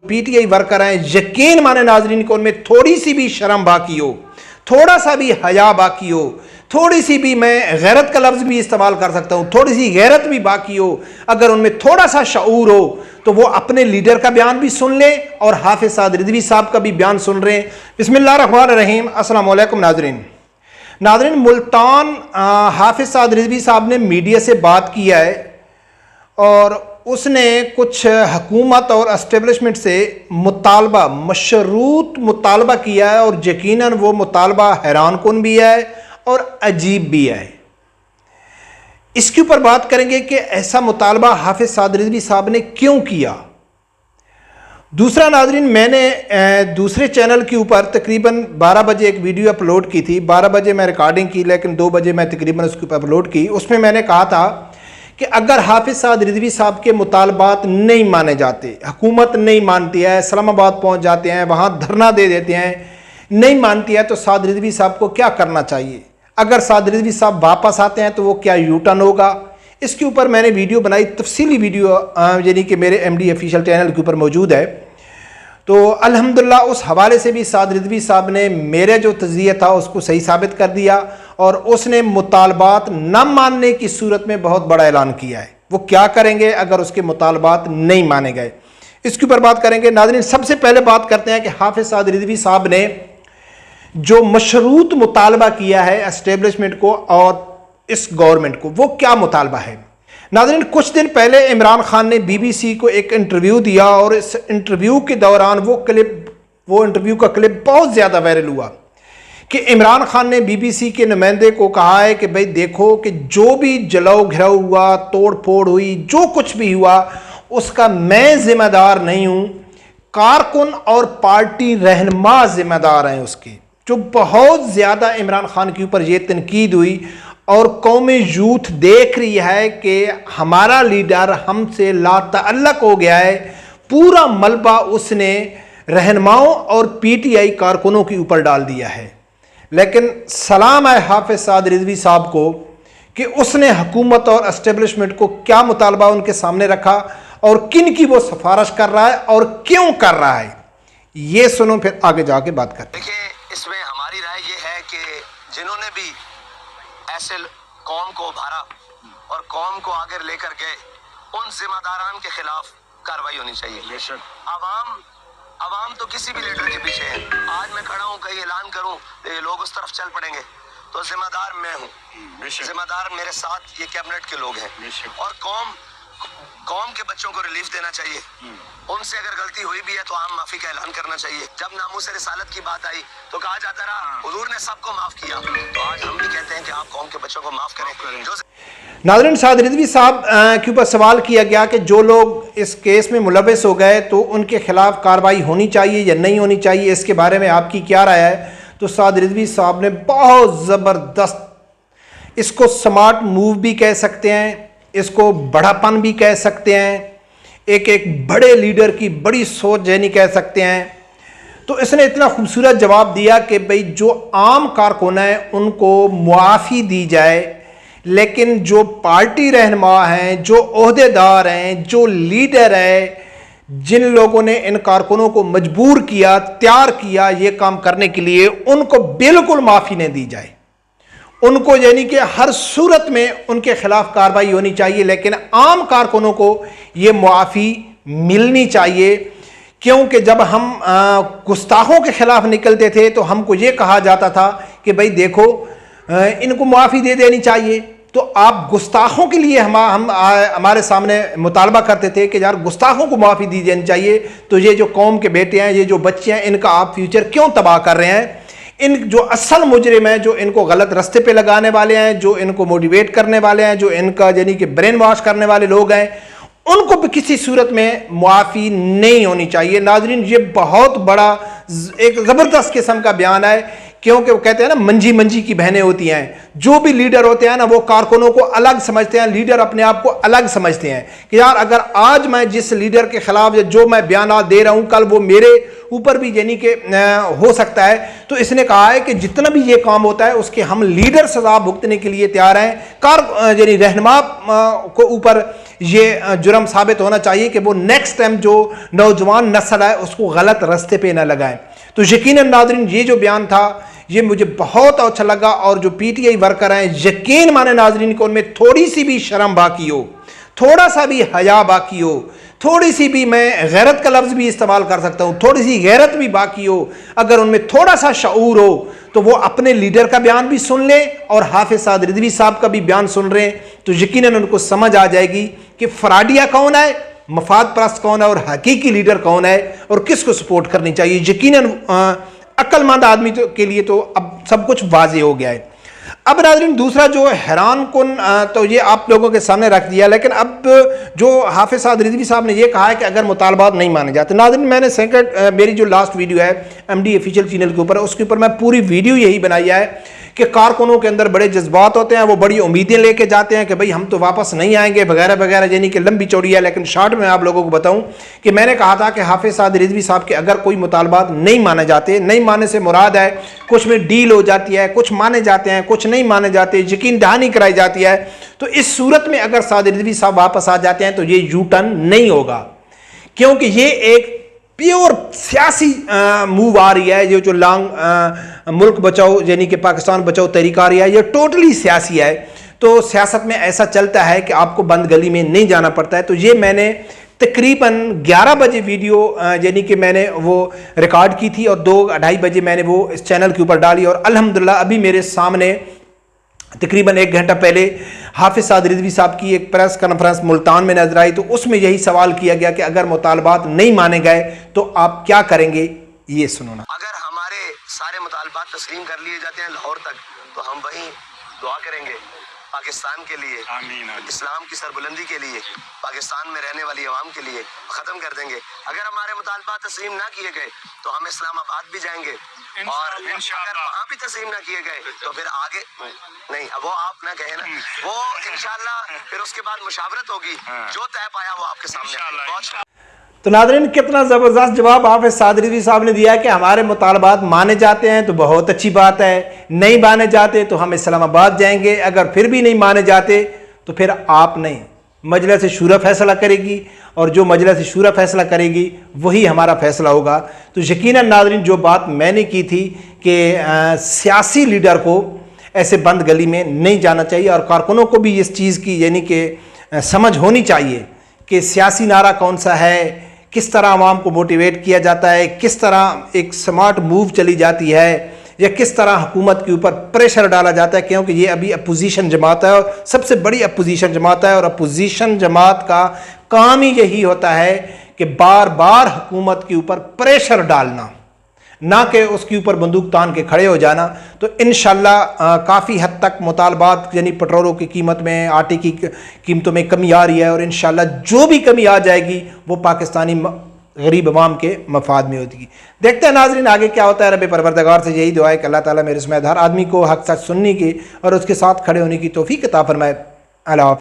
PTI worker हैं, यकीन माने नाजरीन को उनमें थोड़ी सी भी शर्म बाकी हो, थोड़ा सा भी हया बाकी हो, थोड़ी सी भी, मैं गैरत का लफ्ज़ भी इस्तेमाल कर सकता हूँ, थोड़ी सी गैरत भी बाकी हो, अगर उनमें थोड़ा सा शऊर हो तो वो अपने लीडर का बयान भी सुन ले और हाफिज साद रिजवी साहब का भी बयान सुन रहे हैं। बिस्मिल्लाहिर्रहमानिर्रहीम। अस्सलाम वालेकुम नाजरीन, मुल्तान हाफिज साद रिजवी साहब ने मीडिया से बात किया है और उसने कुछ हुकूमत और एस्टेब्लिशमेंट से मुतालबा, मशरूत मुतालबा किया है और यकीनन वो मुतालबा हैरान कुन भी है और अजीब भी है। इसके ऊपर बात करेंगे कि ऐसा मुतालबा हाफिज साद रिजवी साहब ने क्यों किया। दूसरा नाजरीन, मैंने दूसरे चैनल के ऊपर तकरीबन 12 बजे एक वीडियो अपलोड की थी। 12 बजे मैं रिकॉर्डिंग की, लेकिन 2 बजे मैं तकरीबन उसके ऊपर अपलोड की। उसमें मैंने कहा था कि अगर हाफिज साद रिजवी साहब के मुतालबात नहीं माने जाते, हुकूमत नहीं मानती है, इस्लामाबाद पहुंच जाते हैं, वहां धरना दे देते हैं, नहीं मानती है, तो साद रिजवी साहब को क्या करना चाहिए। अगर साद रिजवी साहब वापस आते हैं तो वो क्या यू टर्न होगा। इसके ऊपर मैंने वीडियो बनाई, तफसीली वीडियो यानी कि मेरे MD ऑफिशियल चैनल के ऊपर मौजूद है। तो अल्हम्दुलिल्लाह उस हवाले से भी साद रिजवी साहब ने मेरे जो तज़किया था उसको सही साबित कर दिया और उसने मुतालबात न मानने की सूरत में बहुत बड़ा ऐलान किया है। वो क्या करेंगे अगर उसके मुतालबात नहीं माने गए, इसके ऊपर बात करेंगे। नाज़रीन, सबसे पहले बात करते हैं कि हाफिज साद रिजवी साहब ने जो मशरूत मुतालबा किया है एस्टेब्लिशमेंट को और इस गवर्नमेंट को, वो क्या मुतालबा है। नाज़रीन, कुछ दिन पहले इमरान खान ने BBC को एक इंटरव्यू दिया और इस इंटरव्यू के दौरान वो इंटरव्यू का क्लिप बहुत ज़्यादा वायरल हुआ कि इमरान खान ने BBC के नुमाइंदे को कहा है कि भाई देखो कि जो भी जलाओ घिराव हुआ, तोड़ फोड़ हुई, जो कुछ भी हुआ उसका मैं जिम्मेदार नहीं हूँ, कारकुन और पार्टी रहनुमा जिम्मेदार हैं उसके। जो बहुत ज़्यादा इमरान खान के ऊपर ये तनकीद हुई और कौम यूथ देख रही है कि हमारा लीडर हमसे लातअल्लक हो गया है। पूरा मलबा उसने रहनुमाओं और PTI कारकुनों के ऊपर डाल दिया है। लेकिन सलाम है हाफिज साद रिजवी साहब को कि उसने हुकूमत और एस्टेब्लिशमेंट को क्या मुतालबा उनके सामने रखा और किन की वो सिफारिश कर रहा है और क्यों कर रहा है। ये सुनो, फिर आगे जाके बात करते हैं। देखिए, इसमें हमारी राय ये है कि जिन्होंने भी ऐसे कौम को उभारा और कौम को आगे लेकर गए, उन जिम्मेदारान के खिलाफ कार्रवाई होनी चाहिए। अवाम तो किसी भी लीडर के पीछे है। आज मैं खड़ा हूँ, कहीं ऐलान करूँ तो ये लोग उस तरफ चल पड़ेंगे, तो जिम्मेदार मैं हूँ, जिम्मेदार मेरे साथ ये कैबिनेट के लोग हैं और कौम के बच्चों को रिलीफ देना चाहिए। उनसे अगर गलती हुई भी है तो आम माफी का ऐलान करना चाहिए। जब नामूस रिसालत की बात आई तो कहा जाता रहा हुजूर ने सबको माफ किया, तो आज हम भी कहते हैं कि आप कौम के बच्चों को माफ करें। जो नाज़रीन, साद रिजवी साहब के ऊपर सवाल किया गया कि जो लोग इस केस में मुलव्वस हो गए तो उनके खिलाफ कार्रवाई होनी चाहिए या नहीं होनी चाहिए, इसके बारे में आपकी क्या राय है। तो साद रिजवी साहब ने बहुत ज़बरदस्त, इसको स्मार्ट मूव भी कह सकते हैं, इसको बड़ापन भी कह सकते हैं, एक बड़े लीडर की बड़ी सोच यानी कह सकते हैं। तो इसने इतना खूबसूरत जवाब दिया कि भाई जो आम कारकुन हैं उनको मुआफ़ी दी जाए, लेकिन जो पार्टी रहनुमा हैं, जो ओहदेदार हैं, जो लीडर है, जिन लोगों ने इन कारकुनों को मजबूर किया, तैयार किया ये काम करने के लिए, उनको बिल्कुल माफ़ी नहीं दी जाए। उनको यानी कि हर सूरत में उनके खिलाफ कार्रवाई होनी चाहिए, लेकिन आम कारकुनों को ये मुआफ़ी मिलनी चाहिए। क्योंकि जब हम गुस्ताखों के खिलाफ निकलते थे तो हमको ये कहा जाता था कि भाई देखो इनको मुआफ़ी दे देनी चाहिए। तो आप गुस्ताखों के लिए हमारे सामने मुतालबा करते थे कि यार गुस्ताखों को मुआफ़ी दी जानी चाहिए, तो ये जो कौम के बेटे हैं, ये जो बच्चे हैं, इनका आप फ्यूचर क्यों तबाह कर रहे हैं। इन जो असल मुजरिम हैं, जो इनको गलत रास्ते पे लगाने वाले हैं, जो इनको मोटिवेट करने वाले हैं, जो इनका यानी कि ब्रेन वॉश करने वाले लोग हैं, उनको भी किसी सूरत में मुआफ़ी नहीं होनी चाहिए। नाजरीन, ये बहुत बड़ा एक ज़बरदस्त किस्म का बयान है, क्योंकि वो कहते हैं ना मंजी मंजी की बहनें होती हैं। जो भी लीडर होते हैं ना वो कारकुनों को अलग समझते हैं, लीडर अपने आप को अलग समझते हैं कि यार अगर आज मैं जिस लीडर के खिलाफ जो मैं बयान दे रहा हूं, कल वो मेरे ऊपर भी यानी कि हो सकता है। तो इसने कहा है कि जितना भी ये काम होता है उसके हम लीडर सजा भुगतने के लिए तैयार हैं। यानी रहनुमा को ऊपर ये जुर्म साबित होना चाहिए कि वो नेक्स्ट टाइम जो नौजवान नस्ल है उसको गलत रास्ते पे ना लगाएं। तो यकीनन नाज़रीन ये जो बयान था ये मुझे बहुत अच्छा लगा, और जो पीटीआई वर्कर हैं यकीन माने नाज़रीन को उनमें थोड़ी सी भी शर्म बाकी हो, थोड़ा सा भी हया बाकी हो, थोड़ी सी भी, मैं गैरत का लफ्ज़ भी इस्तेमाल कर सकता हूँ, थोड़ी सी गैरत भी बाकी हो, अगर उनमें थोड़ा सा शऊर हो तो वो अपने लीडर का बयान भी सुन ले और हाफिज साद रिजवी साहब का भी बयान सुन रहे हैं तो यकीनन उनको समझ आ जाएगी कि फ्राडिया कौन है, मफाद परस्त कौन है और हकीकी लीडर कौन है और किसको सपोर्ट करनी चाहिए। यकीनन अक्लमंद आदमी के लिए तो अब सब कुछ वाज़ेह हो गया है। अब नाज़रीन दूसरा जो हैरान कुन तो ये आप लोगों के सामने रख दिया, लेकिन अब जो हाफिज साद रिजवी साहब ने ये कहा है कि अगर मुतालबात नहीं माने जाते, नाज़रीन मैंने मेरी जो लास्ट वीडियो है MD ऑफिशियल चैनल के ऊपर, उसके ऊपर मैं पूरी वीडियो यही बनाई है कि कारकुनों के अंदर बड़े जज्बात होते हैं, वो बड़ी उम्मीदें लेके जाते हैं कि भाई हम तो वापस नहीं आएंगे वगैरह वगैरह, यानी कि लंबी चौड़ी है। लेकिन शॉर्ट में आप लोगों को बताऊं कि मैंने कहा था कि हाफिज साद रिजवी साहब के अगर कोई मुतालबात नहीं माने जाते, नहीं मानने से मुराद है कुछ में डील हो जाती है, कुछ माने जाते हैं, कुछ नहीं माने जाते, यकीन दहानी कराई जाती है, तो इस सूरत में अगर साद रिजवी साहब वापस आ जाते हैं तो ये यू टर्न नहीं होगा, क्योंकि ये एक प्योर सियासी मूव आ रही है। ये जो लॉन्ग मुल्क बचाओ यानी कि पाकिस्तान बचाओ तहरीक आ रही है, ये टोटली सियासी है। तो सियासत में ऐसा चलता है कि आपको बंद गली में नहीं जाना पड़ता है। तो ये मैंने तकरीबन 11 बजे वीडियो यानी कि मैंने वो रिकॉर्ड की थी और 2-2:30 बजे मैंने वो इस चैनल के ऊपर डाली, और अल्हम्दुलिल्लाह अभी मेरे सामने तकरीबन 1 घंटा पहले हाफिज साद रिजवी साहब की एक प्रेस कॉन्फ्रेंस मुल्तान में नजर आई, तो उसमें यही सवाल किया गया कि अगर मुतालबात नहीं माने गए तो आप क्या करेंगे, ये सुनो ना। अगर हमारे सारे मुतालबात तस्लीम कर लिए जाते हैं लाहौर तक, तो हम वहीं दुआ करेंगे पाकिस्तान के लिए, इस्लाम की सरबुलंदी के लिए, पाकिस्तान में रहने वाली आवाम के लिए ख़त्म कर देंगे। अगर हमारे मुतालबात तस्लीम ना किए गए तो हम इस्लामाबाद भी जाएंगे, और अगर वहाँ भी तस्लीम ना किए गए तो फिर आगे नहीं, वो आप ना कहे ना, वो इंशाल्लाह फिर उसके बाद मुशावरत होगी, जो तय पाया वो आपके सामने। बहुत तो नाज़रीन कितना ज़बरदस्त जवाब हाफिज साद रिजवी साहब ने दिया कि हमारे मुतालबात माने जाते हैं तो बहुत अच्छी बात है, नहीं माने जाते तो हम इस्लामाबाद जाएंगे, अगर फिर भी नहीं माने जाते तो फिर आप नहीं, मजलिस शूरा फैसला करेगी, और जो मजलिस शूरा फैसला करेगी वही हमारा फैसला होगा। तो यकीनन नाज़रीन जो बात मैंने की थी कि सियासी लीडर को ऐसे बंद गली में नहीं जाना चाहिए, और कारकुनों को भी इस चीज़ की यानी कि समझ होनी चाहिए कि सियासी नारा कौन सा है, किस तरह आवाम को मोटिवेट किया जाता है, किस तरह एक स्मार्ट मूव चली जाती है, या किस तरह हुकूमत के ऊपर प्रेशर डाला जाता है, क्योंकि ये अभी अपोजिशन जमात है और सबसे बड़ी अपोजिशन जमात है, और अपोजिशन जमात का काम ही यही होता है कि बार बार हुकूमत के ऊपर प्रेशर डालना, ना कि उसके ऊपर बंदूक तान के खड़े हो जाना। तो इंशाल्लाह काफ़ी हद तक मुतालबात यानी पेट्रोलों की कीमत में, आटे की कीमतों में कमी आ रही है, और इंशाल्लाह जो भी कमी आ जाएगी वो पाकिस्तानी गरीब अवाम के मफाद में होगी। देखते हैं नाज़रीन आगे क्या होता है। रब परवरदिगार से यही दुआ है कि अल्लाह ताला मेरे इसमें हर आदमी को हक सच सुनने की और उसके साथ खड़े होने की तौफीक अता फरमाए। अल्लाह।